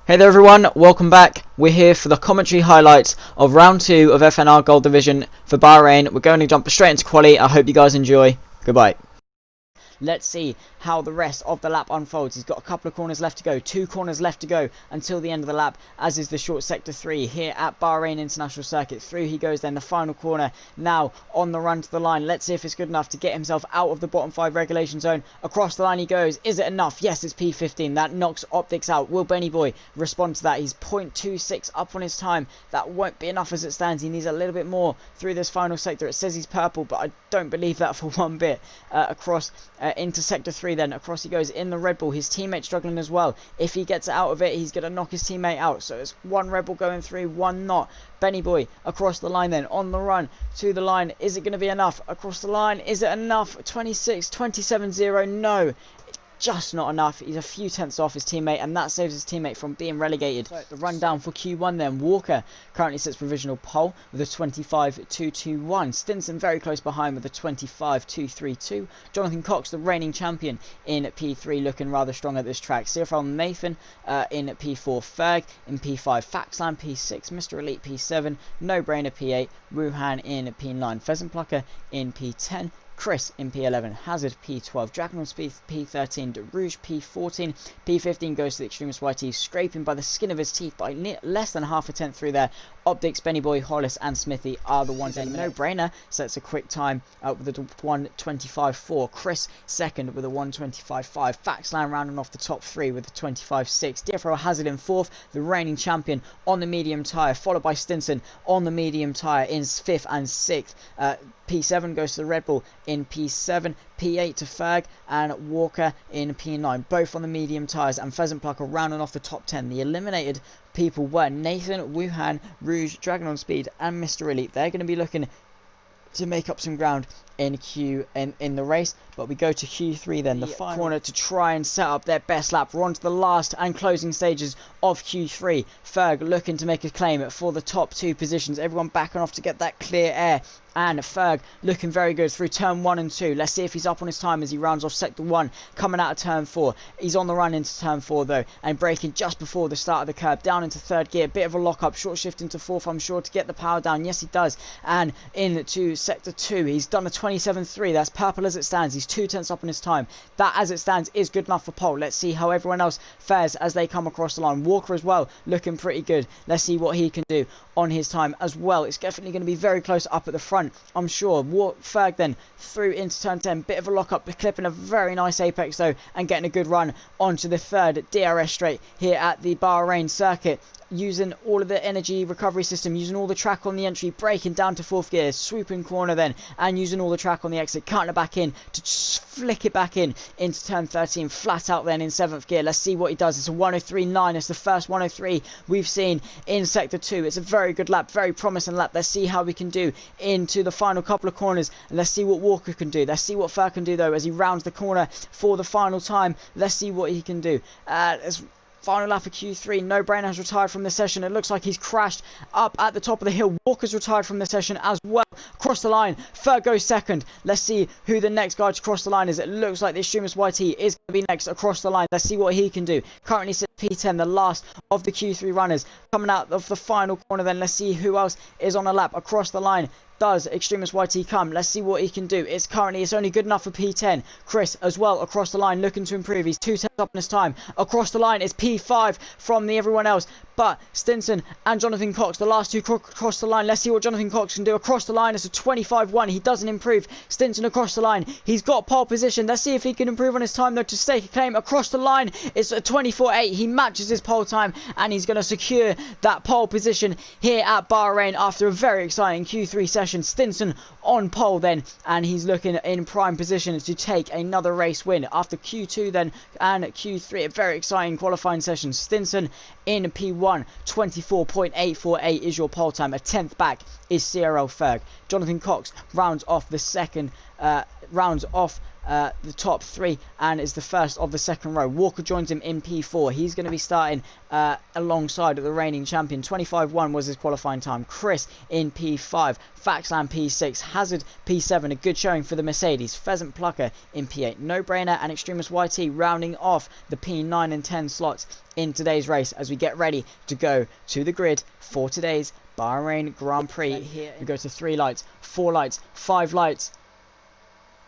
Hey there everyone, welcome back. We're here for the commentary highlights of round 2 of FNR Gold Division for Bahrain. We're going to jump straight into quali. I hope you guys enjoy. Goodbye. Let's see how the rest of the lap unfolds. He's got a couple of corners left to go, 2 corners left to go until the end of the lap, as is the short sector 3 here at Bahrain International Circuit. Through he goes, then the final corner now on the run to the line. Let's see if it's good enough to get himself out of the bottom 5 regulation zone. Across the line he goes. Is it enough? Yes, it's P15. That knocks Optics out. Will Benny Boy respond to that? He's 0.26 up on his time. That won't be enough as it stands. He needs a little bit more through this final sector. It says he's purple, but I don't believe that for one bit. Across into sector 3 then. Across he goes in the Red Bull. His teammate struggling as well. If he gets out of it, he's going to knock his teammate out. So it's one Red Bull going through, one not. Benny Boy across the line then. On the run to the line. Is it going to be enough? Across the line. Is it enough? 26, 27-0. No. Just not enough. He's a few tenths off his teammate, and that saves his teammate from being relegated. So the rundown for Q1 then. Walker currently sits provisional pole with a 25.221. Stinson very close behind with a 25.232. Jonathan Cox, the reigning champion in P3, looking rather strong at this track. CFL Nathan in P4. Ferg in P5. Faxland P6. Mr. Elite P7. No Brainer P8. Wuhan in P9. Pheasant Plucker in P10. Chris in P11, Hazard P12, Dragon Speed P13, DeRouge P14, P15 goes to the Extremist YT, scraping by the skin of his teeth by less than half a tenth through there. Optics, Benny Boy, Hollis and Smithy are the ones in. No Brainer sets a quick time with a 1:25.4. Chris second with a 1:25.5. Faxland rounding off the top 3 with a 25.6. DFO Hazard in 4th, the reigning champion on the medium tyre, followed by Stinson on the medium tyre in 5th and 6th. P7 goes to the Red Bull in P7, P8 to Ferg and Walker in P9, both on the medium tyres, and Pheasant Plucker rounding off the top 10. The eliminated people were Nathan, Wuhan, Rouge, Dragon on Speed and Mr. Elite. They're going to be looking to make up some ground in the race, but we go to Q3 then, the final corner to try and set up their best lap. We're on to the last and closing stages of Q3. Ferg looking to make a claim for the top 2 positions. Everyone backing off to get that clear air, and Ferg looking very good through turn 1 and 2. Let's see if he's up on his time as he rounds off sector 1, coming out of turn 4. He's on the run into turn 4 though, and braking just before the start of the curb, down into 3rd gear. Bit of a lock up, short shift into 4th, I'm sure, to get the power down. Yes, he does. And into sector 2, he's done a 27.3. That's purple as it stands. He's 2 tenths up on his time. That as it stands is good enough for pole. Let's see how everyone else fares as they come across the line. Walker as well looking pretty good. Let's see what he can do on his time as well. It's definitely going to be very close up at the front, I'm sure. Ferg then through into turn 10. Bit of a lock up, clipping a very nice apex though, and getting a good run onto the 3rd DRS straight here at the Bahrain circuit, using all of the energy recovery system, using all the track on the entry, braking down to 4th gear, swooping corner then, and using all the track on the exit, cutting it back in to flick it back in into turn 13, flat out then in 7th gear. Let's see what he does. It's a 1:03.9. It's the first 1:03 we've seen in sector 2. It's a very good lap, very promising lap. Let's see how we can do into the final couple of corners, and let's see what Walker can do. Let's see what Ferg can do though as he rounds the corner for the final time. Let's see what he can do. Final lap of Q3. No Brainer has retired from the session. It looks like he's crashed up at the top of the hill. Walker's retired from the session as well. Across the line, Ferg goes second. Let's see who the next guy to cross the line is. It looks like the Extremist YT is going to be next across the line. Let's see what he can do. Currently sits P10, the last of the Q3 runners. Coming out of the final corner then, let's see who else is on a lap across the line. Does Extremist YT come? Let's see what he can do. It's only good enough for P10. Chris as well across the line looking to improve. He's 2 tenths up in his time. Across the line it's P5 from everyone else, but Stinson and Jonathan Cox, the last 2 across the line. Let's see what Jonathan Cox can do across the line. It's a 25.1. He doesn't improve. Stinson across the line. He's got pole position. Let's see if he can improve on his time though to stake a claim. Across the line it's a 24.8. He matches his pole time, and he's going to secure that pole position here at Bahrain after a very exciting Q3 session. Stinson on pole then, and he's looking in prime position to take another race win after Q2 then and Q3. A very exciting qualifying session. Stinson in P1, 24.848 is your pole time. A 10th back is CRL Ferg. Jonathan Cox rounds off the second, rounds off the top 3 and is the first of the second row. Walker joins him in P4. He's going to be starting alongside the reigning champion. 25.1 was his qualifying time. Chris in P5. Faxland P6. Hazard P7. A good showing for the Mercedes. Pheasant Plucker in P8. No Brainer and Extremist YT rounding off the P9 and 10 slots in today's race as we get ready to go to the grid for today's Bahrain Grand Prix. Here we go to 3 lights, 4 lights, 5 lights.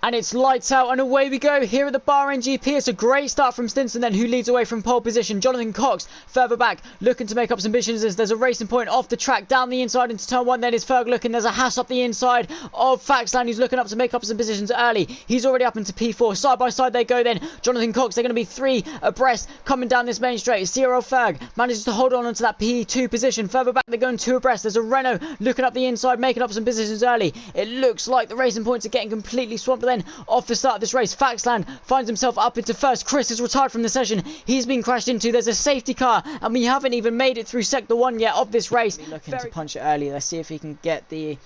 And it's lights out and away we go here at the Bahrain GP. It's a great start from Stinson then, who leads away from pole position. Jonathan Cox further back, looking to make up some positions as there's a racing point off the track down the inside into turn 1. Then is Ferg looking. There's a Haas up the inside of Faxland, who's looking up to make up some positions early. He's already up into P4. Side by side they go then. Jonathan Cox, they're going to be 3 abreast coming down this main straight. Cyril Ferg manages to hold on onto that P2 position. Further back they're going 2 abreast. There's a Renault looking up the inside, making up some positions early. It looks like the racing points are getting completely swamped then off the start of this race. Faxland finds himself up into first. Chris is retired from the session. He's been crashed into. There's a safety car and we haven't even made it through sector 1 yet of this race. Looking to punch it early. Let's see if he can get the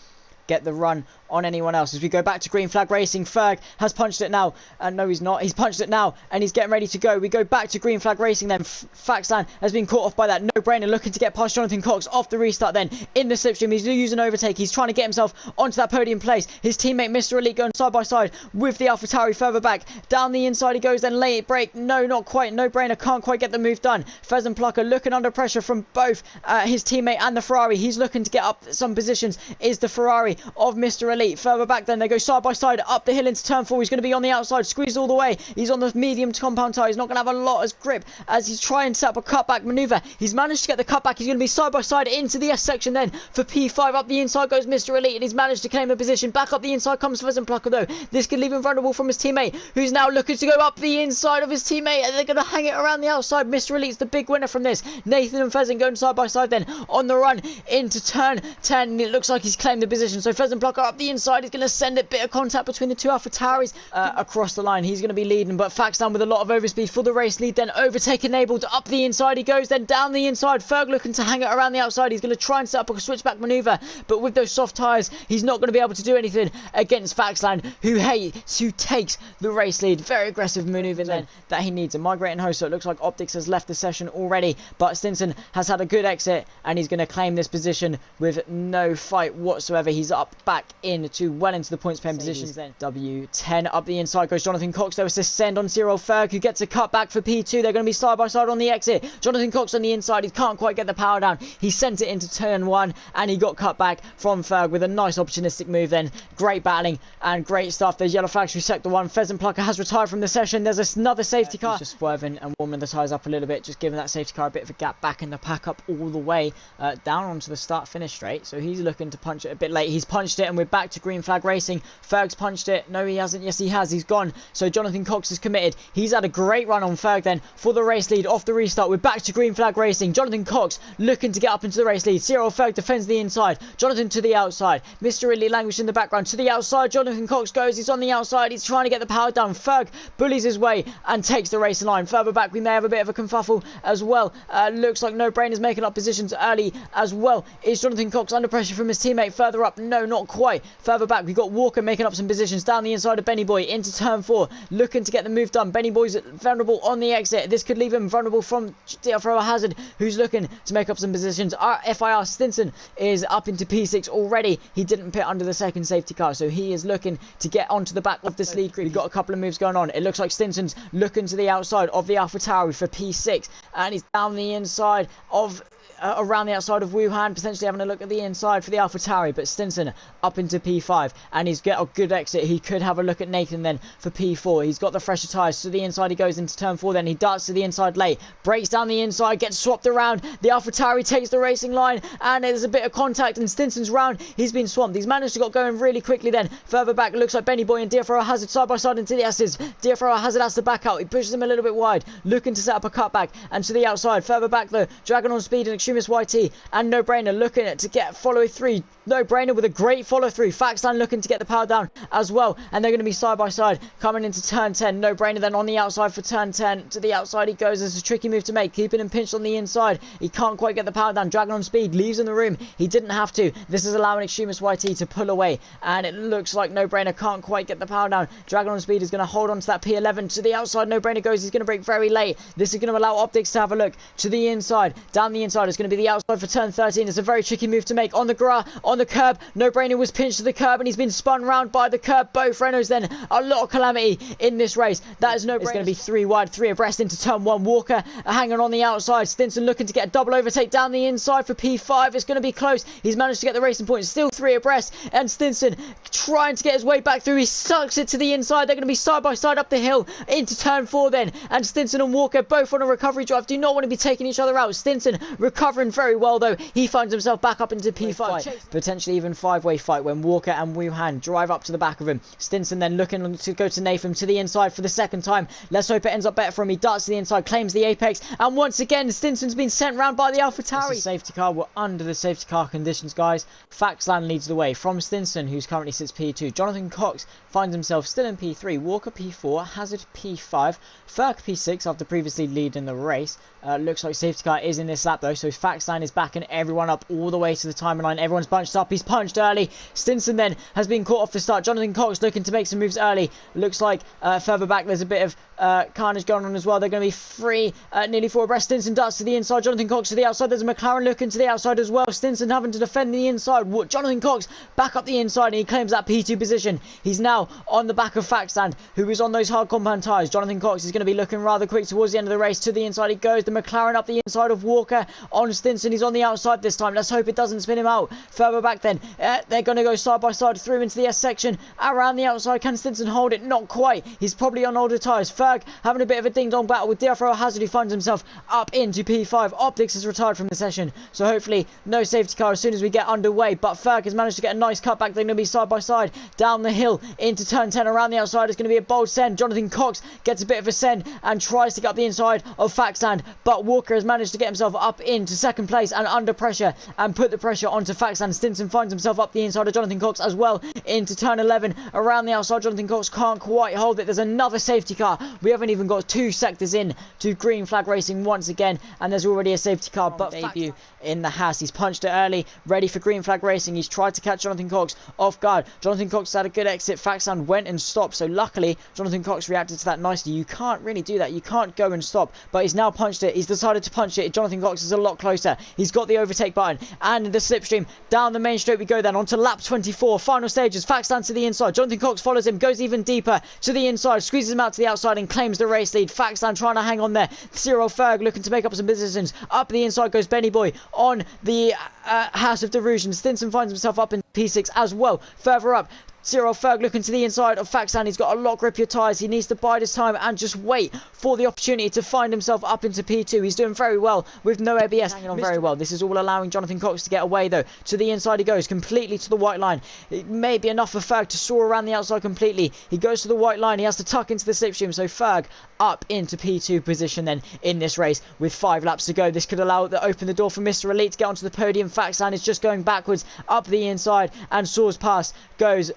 run on anyone else. As we go back to green flag racing, Ferg has punched it now. No, he's not. He's punched it now and he's getting ready to go. We go back to green flag racing then. Faxland has been caught off by that. No Brainer looking to get past Jonathan Cox off the restart then. In the slipstream, he's using overtake. He's trying to get himself onto that podium place. His teammate Mr. Elite going side by side with the AlphaTauri further back. Down the inside he goes, then late break. No, not quite. No Brainer can't quite get the move done. Pheasant Plucker looking under pressure from both his teammate and the Ferrari. He's looking to get up some positions. Is the Ferrari of Mr. Elite. Further back then, they go side by side up the hill into turn 4. He's going to be on the outside, squeezed all the way. He's on the medium compound tyre. He's not going to have a lot of grip as he's trying to set up a cutback manoeuvre. He's managed to get the cutback. He's going to be side by side into the S section then for P5. Up the inside goes Mr. Elite and he's managed to claim the position. Back up the inside comes Pheasant Plucker though. This could leave him vulnerable from his teammate, who's now looking to go up the inside of his teammate, and they're going to hang it around the outside. Mr. Elite's the big winner from this. Nathan and Pheasant going side by side then on the run into turn 10. And it looks like he's claimed the position. So Pheasant Plucker up the inside is going to send it. Bit of contact between the two AlphaTauris across the line. He's going to be leading, but Faxland with a lot of overspeed for the race lead. Then overtake enabled. Up the inside he goes, then down the inside. Ferg looking to hang it around the outside. He's going to try and set up a switchback manoeuvre, but with those soft tyres, he's not going to be able to do anything against Faxland, who takes the race lead. Very aggressive manoeuvre then that he needs. A migrating host, so it looks like Optics has left the session already, but Stinson has had a good exit and he's going to claim this position with no fight whatsoever. He's up back into well into the points paying positions then. W10 up the inside goes Jonathan Cox. There was a send on Cyril Ferg, who gets a cut back for P2. They're going to be side by side on the exit. Jonathan Cox on the inside. He can't quite get the power down. He sent it into turn 1 and he got cut back from Ferg with a nice opportunistic move then. Great battling and great stuff. There's yellow flags through sector 1. Pheasant Plucker has retired from the session. There's another safety car. He's just swerving and warming the tyres up a little bit, just giving that safety car a bit of a gap back in the pack up all the way down onto the start finish straight. So he's looking to punch it a bit late. He's punched it and we're back to green flag racing. Ferg's punched it. No, he hasn't. Yes, he has. He's gone. So Jonathan Cox is committed. He's had a great run on Ferg then for the race lead off the restart. We're back to green flag racing. Jonathan Cox looking to get up into the race lead. Cyril Ferg defends the inside. Jonathan to the outside. Mr. Ridley languished in the background. To the outside, Jonathan Cox goes. He's on the outside. He's trying to get the power down. Ferg bullies his way and takes the race line. Further back, we may have a bit of a confuffle as well. Looks like No Brain is making up positions early as well. Is Jonathan Cox under pressure from his teammate? Further up, no, not quite. Further back, we've got Walker making up some positions down the inside of Benny Boy into turn 4, looking to get the move done. Benny Boy's vulnerable on the exit. This could leave him vulnerable from DFR Hazard, who's looking to make up some positions. Our FIR Stinson is up into P6 already. He didn't pit under the second safety car, so he is looking to get onto the back of this lead group. We've got a couple of moves going on. It looks like Stinson's looking to the outside of the AlphaTauri for P6, and he's down the inside of around the outside of Wuhan, potentially having a look at the inside for the AlphaTauri, but Stinson up into P5 and he's got a good exit. He could have a look at Nathan then for P4. He's got the fresher tyres. To the inside he goes into turn 4, then he darts to the inside late, breaks down the inside, gets swapped around. The AlphaTauri takes the racing line and there's a bit of contact and Stinson's round. He's been swamped. He's managed to get going really quickly then. Further back, it looks like Benny Boy and DFR Hazard side by side into the S's. DFR Hazard has to back out. He pushes him a little bit wide, looking to set up a cutback and to the outside. Further back though, Dragon on speed and Extremist YT and No Brainer looking to get follow through. No Brainer with a great follow through. Faxland looking to get the power down as well. And they're going to be side by side coming into turn 10. No Brainer then on the outside for turn 10. To the outside he goes. There's a tricky move to make. Keeping him pinched on the inside. He can't quite get the power down. Dragon on speed. Leaves in the room. He didn't have to. This is allowing Extremist YT to pull away. And it looks like No Brainer can't quite get the power down. Dragon on speed is going to hold on to that P11. To the outside No Brainer goes. He's going to break very late. This is going to allow Optics to have a look. To the inside. Down the inside is going to be the outside for turn 13. It's a very tricky move to make. On the curb. No Brainer was pinched to the curb and he's been spun round by the curb. Both Renaults then. A lot of calamity in this race. That is No Brainer. It's going to be 3 wide, 3 abreast into turn 1. Walker hanging on the outside. Stinson looking to get a double overtake down the inside for P5. It's going to be close. He's managed to get the racing point. Still 3 abreast. And Stinson trying to get his way back through. He sucks it to the inside. They're going to be side by side up the hill into turn 4 then. And Stinson and Walker both on a recovery drive. Do not want to be taking each other out. Stinson recovering very well though. He finds himself back up into P5. Potentially even 5-way fight when Walker and Wuhan drive up to the back of him. Stinson then looking to go to Nathan to the inside for the second time. Let's hope it ends up better for him. He darts to the inside, claims the apex, and once again Stinson's been sent round by the AlphaTauri. Safety car. We're under the safety car conditions, guys. Faxland leads the way from Stinson, who's currently sits P2. Jonathan Cox finds himself still in P3. Walker P4, Hazard P5, Ferk P6 after previously leading the race. Looks like safety car is in this lap though, so Faxland is backing everyone up all the way to the timeline. Everyone's bunched up. He's punched early. Stinson then has been caught off the start. Jonathan Cox looking to make some moves early. Looks like further back there's a bit of carnage going on as well. They're going to be free, nearly 4 abreast. Stinson darts to the inside. Jonathan Cox to the outside. There's a McLaren looking to the outside as well. Stinson having to defend the inside. Jonathan Cox back up the inside and he claims that P2 position. He's now on the back of Faxland, who is on those hard compound tyres. Jonathan Cox is going to be looking rather quick towards the end of the race. To the inside he goes. The McLaren up the inside of Walker on Stinson. He's on the outside this time. Let's hope it doesn't spin him out. Further back then, they're going to go side by side through into the S section. Around the outside, can Stinson hold it? Not quite. He's probably on older tyres. Ferg having a bit of a ding-dong battle with Diafro Hazard, who finds himself up into P5. Optics is retired from the session, so hopefully no safety car as soon as we get underway. But Ferg has managed to get a nice cutback. They're going to be side by side down the hill into turn 10. Around the outside is going to be a bold send. Jonathan Cox gets a bit of a send and tries to get up the inside of Faxland, but Walker has managed to get himself up into second place and under pressure and put the pressure onto Faxland. Stinson finds himself up the inside of Jonathan Cox as well into turn 11. Around the outside, Jonathan Cox can't quite hold it. There's another safety car. We haven't even got 2 sectors in to green flag racing once again, and there's already a safety car. But debut in the Haas. He's punched it early, ready for green flag racing. He's tried to catch Jonathan Cox off guard. Jonathan Cox had a good exit. Faxland went and stopped, so luckily Jonathan Cox reacted to that nicely. You can't really do that. You can't go and stop, but he's now punched it. He's decided to punch it. Jonathan Cox is a lot closer. He's got the overtake button and the slipstream. Down the main straight we go then onto lap 24. Final stages. Faxland to the inside. Jonathan Cox follows him, goes even deeper to the inside, squeezes him out to the outside and claims the race lead. Faxland trying to hang on there. Cyril Ferg looking to make up some positions. Up the inside goes Benny Boy on the House of Delusion. Stinson finds himself up in P6 as well. Further up, Cyril Ferg looking to the inside of Faxland. He's got a lot grippier tyres. He needs to bide his time and just wait for the opportunity to find himself up into P2. He's doing very well with no ABS. Hanging on very well. This is all allowing Jonathan Cox to get away though. To the inside he goes, completely to the white line. It may be enough for Ferg to soar around the outside completely. He goes to the white line. He has to tuck into the slipstream. So Ferg up into P2 position then in this race with 5 laps to go. This could open the door for Mr. Elite to get onto the podium. Faxland is just going backwards up the inside and soars past. Goes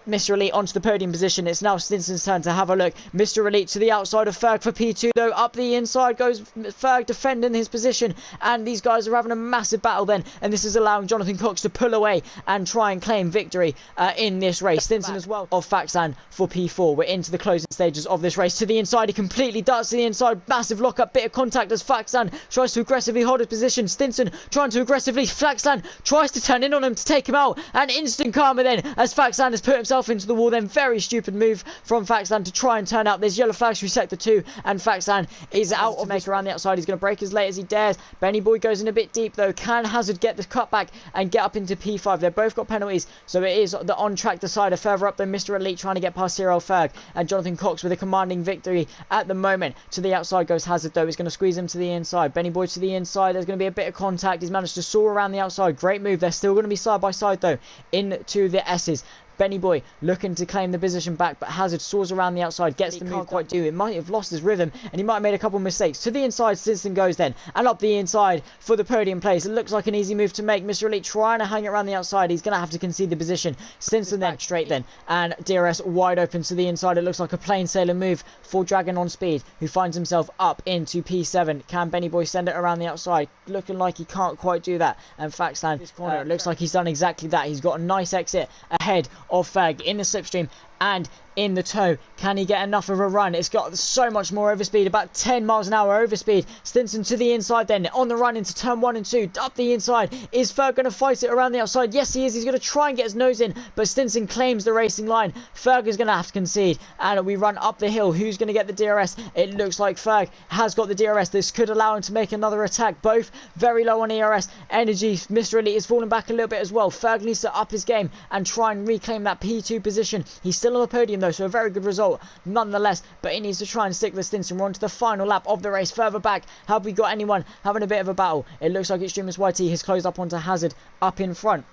Mr. Elite onto the podium position. It's now Stinson's turn to have a look. Mr. Elite to the outside of Ferg for P2 though. Up the inside goes Ferg defending his position, and these guys are having a massive battle then, and this is allowing Jonathan Cox to pull away and try and claim victory in this race. Stinson as well of Faxland for P4. We're into the closing stages of this race. To the inside, he completely darts to the inside. Massive lockup, bit of contact as Faxland tries to aggressively hold his position. Stinson trying to aggressively. Faxland tries to turn in on him to take him out, and instant karma then as Faxland has put himself into the wall. Then very stupid move from Faxland to try and turn out. There's yellow flags through sector 2 and Faxland is out of make around the outside. He's going to brake as late as he dares. Benny Boy goes in a bit deep though. Can Hazard get the cutback and get up into P5? They've both got penalties, so it is the on track decider. Further up than Mr. Elite trying to get past Cyril Ferg, and Jonathan Cox with a commanding victory at the moment. To the outside goes Hazard though. He's going to squeeze him to the inside. Benny Boy to the inside. There's going to be a bit of contact. He's managed to soar around the outside. Great move. They're still going to be side by side though into the S's. Benny Boy looking to claim the position back, but Hazard soars around the outside, gets the move quite do. It might have lost his rhythm, and he might have made a couple mistakes. To the inside, Stinson goes then, and up the inside for the podium place. It looks like an easy move to make. Mr. Elite trying to hang it around the outside. He's going to have to concede the position. Stinson then straight then, and DRS wide open to the inside. It looks like a plain sailing move for Dragon on speed, who finds himself up into P7. Can Benny Boy send it around the outside? Looking like he can't quite do that. And Faxland, this corner, it looks like he's done exactly that. He's got a nice exit ahead of Ferg in the slipstream and in the toe. Can he get enough of a run? It's got so much more overspeed, about 10 miles an hour overspeed. Stinson to the inside then, on the run into turn 1 and 2, up the inside. Is Ferg going to fight it around the outside? Yes, he is. He's going to try and get his nose in, but Stinson claims the racing line. Ferg is going to have to concede, and we run up the hill. Who's going to get the DRS? It looks like Ferg has got the DRS. This could allow him to make another attack. Both very low on ERS. Energy, Mr. Elite is falling back a little bit as well. Ferg needs to up his game and try and reclaim that P2 position. He's still on the podium though, so a very good result nonetheless, but he needs to try and stick with Stinson. We're on to the final lap of the race. Further back, have we got anyone having a bit of a battle? It looks like Extremist YT has closed up onto Hazard up in front.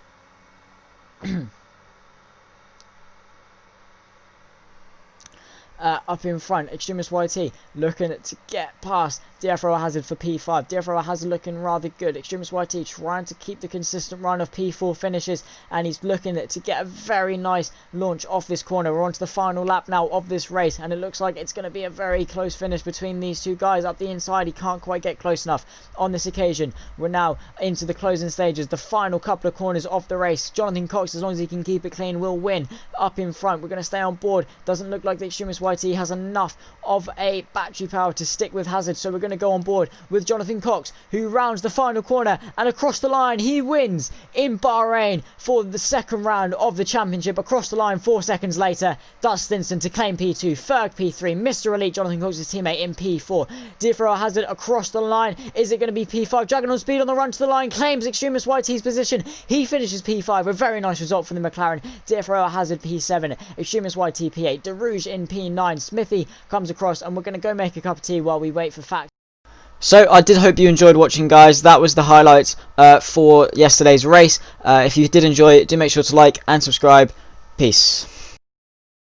Up in front, Extremist YT looking to get past DFRO Hazard for P5. DFRO Hazard looking rather good. Extremist YT trying to keep the consistent run of P4 finishes, and he's looking to get a very nice launch off this corner. We're on to the final lap now of this race, and it looks like it's going to be a very close finish between these two guys. Up the inside, he can't quite get close enough on this occasion. We're now into the closing stages, the final couple of corners of the race. Jonathan Cox, as long as he can keep it clean, will win. Up in front, we're going to stay on board. Doesn't look like the Extremist YT has enough of a battery power to stick with Hazard, so we're going to go on board with Jonathan Cox, who rounds the final corner, and across the line he wins in Bahrain for the second round of the championship. Across the line 4 seconds later, does Stinson to claim P2, Ferg P3, Mr. Elite Jonathan Cox's teammate in P4. DFRO Hazard across the line. Is it going to be P5? Dragon on speed on the run to the line, claims Extremist YT's position. He finishes P5, a very nice result from the McLaren. DFRO Hazard P7, Extremist YT P8, DeRouge in P9. Smithy comes across, and we're going to go make a cup of tea while we wait for facts. So I did hope you enjoyed watching, guys. That was the highlights for yesterday's race. If you did enjoy it, do make sure to like and subscribe. Peace.